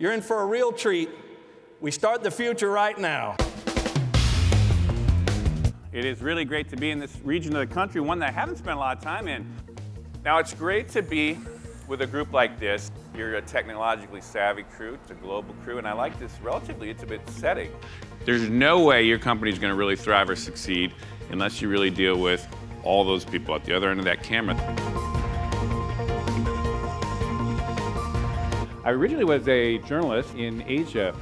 You're in for a real treat. We start the future right now. It is really great to be in this region of the country, one that I haven't spent a lot of time in. Now, it's great to be with a group like this. You're a technologically savvy crew, it's a global crew, and I like this relatively intimate setting. There's no way your company's going to really thrive or succeed unless you really deal with all those people at the other end of that camera. I originally was a journalist in Asia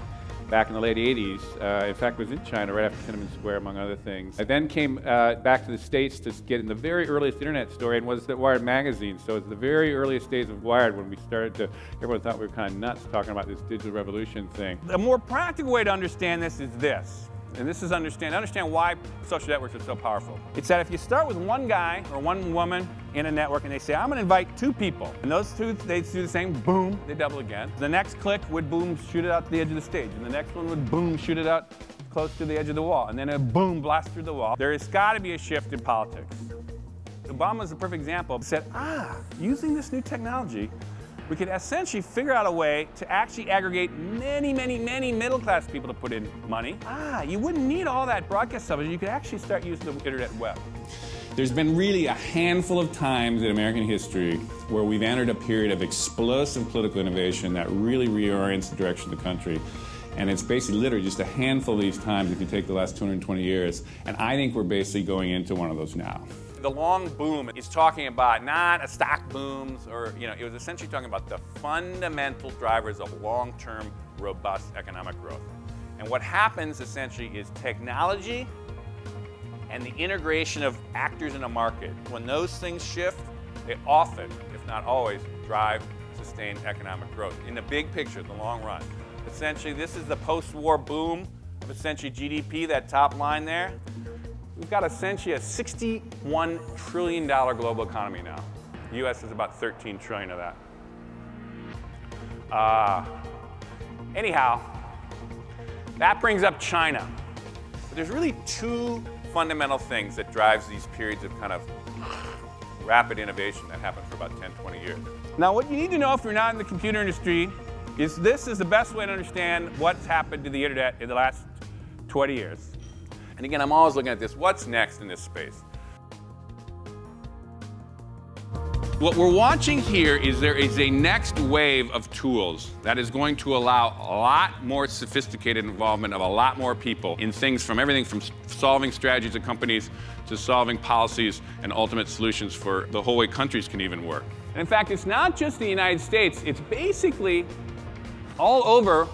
back in the late 80s. In fact, was in China right after Tiananmen Square, among other things. I then came back to the States to get in the very earliest internet story and was at Wired magazine. So it's the very earliest days of Wired when we started to, everyone thought we were kind of nuts talking about this digital revolution thing. The more practical way to understand this is this. And this is understand why social networks are so powerful. It's that if you start with one guy or one woman in a network and they say, I'm going to invite 2 people, and those 2, they do the same, boom, they double again. The next click would boom, shoot it out to the edge of the stage, and the next one would boom, shoot it out close to the edge of the wall, and then a boom, blast through the wall. There has got to be a shift in politics. Obama is a perfect example. He said, using this new technology, we could essentially figure out a way to actually aggregate many, many, many middle-class people to put in money. You wouldn't need all that broadcast stuff. You could actually start using the internet web. There's been really a handful of times in American history where we've entered a period of explosive political innovation that really reorients the direction of the country. And it's basically literally just a handful of these times if you take the last 220 years. And I think we're basically going into one of those now. The long boom is talking about not a stock booms or, it was essentially talking about the fundamental drivers of long-term, robust economic growth. And what happens essentially is technology and the integration of actors in a market. When those things shift, they often, if not always, drive sustained economic growth. In the big picture, the long run. Essentially, this is the post-war boom of essentially GDP, that top line there. We've got essentially a $61 trillion global economy now. The US is about 13 trillion of that. Anyhow, that brings up China. But there's really 2 fundamental things that drives these periods of kind of rapid innovation that happen for about 10, 20 years. Now, what you need to know if you're not in the computer industry is this is the best way to understand what's happened to the internet in the last 20 years. And again, I'm always looking at this. What's next in this space? What we're watching here is there is a next wave of tools that is going to allow a lot more sophisticated involvement of a lot more people in things from everything from solving strategies of companies to solving policies and ultimate solutions for the whole way countries can even work. And in fact, it's not just the United States. It's basically all over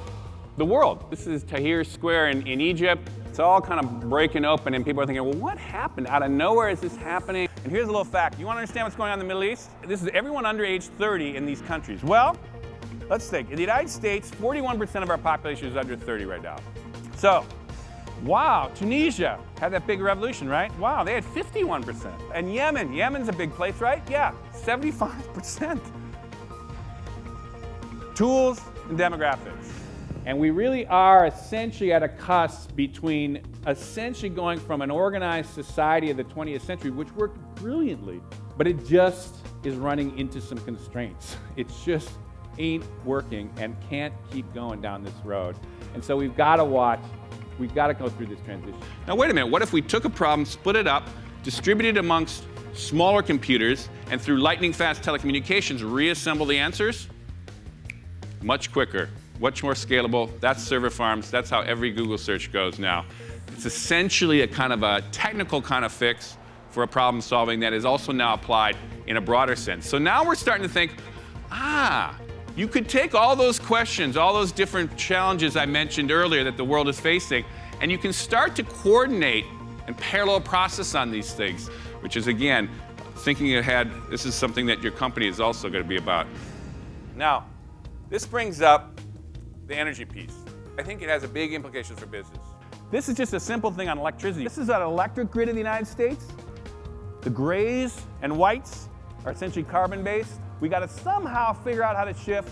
the world. This is Tahrir Square in Egypt. It's all kind of breaking open, and people are thinking, well, what happened? Out of nowhere is this happening? And here's a little fact. You want to understand what's going on in the Middle East? This is everyone under age 30 in these countries. Well, let's think. In the United States, 41% of our population is under 30 right now. So, wow, Tunisia had that big revolution, right? Wow, they had 51%. And Yemen's a big place, right? Yeah, 75%. Tools and demographics. And we really are essentially at a cusp between essentially going from an organized society of the 20th century, which worked brilliantly, but it just is running into some constraints. It just ain't working and can't keep going down this road. And so we've got to watch, we've got to go through this transition. Now wait a minute, what if we took a problem, split it up, distributed amongst smaller computers, and through lightning fast telecommunications, reassemble the answers? Much quicker. Much more scalable. That's server farms. That's how every Google search goes now. It's essentially a kind of a technical kind of fix for a problem solving that is also now applied in a broader sense. So now we're starting to think, you could take all those questions, all those different challenges I mentioned earlier that the world is facing, and you can start to coordinate and parallel process on these things, which is, again, thinking ahead. This is something that your company is also going to be about. Now, this brings up the energy piece. I think it has a big implications for business. This is just a simple thing on electricity. This is an electric grid in the United States. The grays and whites are essentially carbon-based. We got to somehow figure out how to shift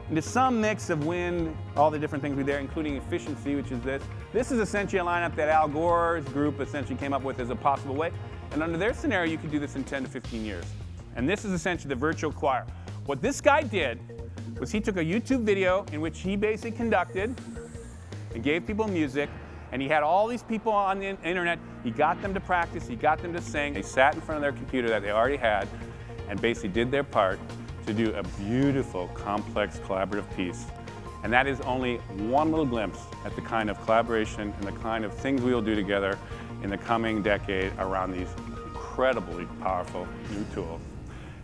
into some mix of wind, all the different things we there, including efficiency, which is this. This is essentially a lineup that Al Gore's group essentially came up with as a possible way. And under their scenario, you could do this in 10 to 15 years. And this is essentially the virtual choir. What this guy did was he took a YouTube video in which he basically conducted and gave people music, and he had all these people on the internet. He got them to practice, he got them to sing. They sat in front of their computer that they already had and basically did their part to do a beautiful, complex, collaborative piece. And that is only one little glimpse at the kind of collaboration and the kind of things we will do together in the coming decade around these incredibly powerful new tools.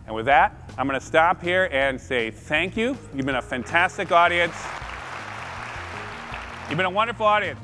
And with that, I'm going to stop here and say thank you. You've been a fantastic audience. You've been a wonderful audience.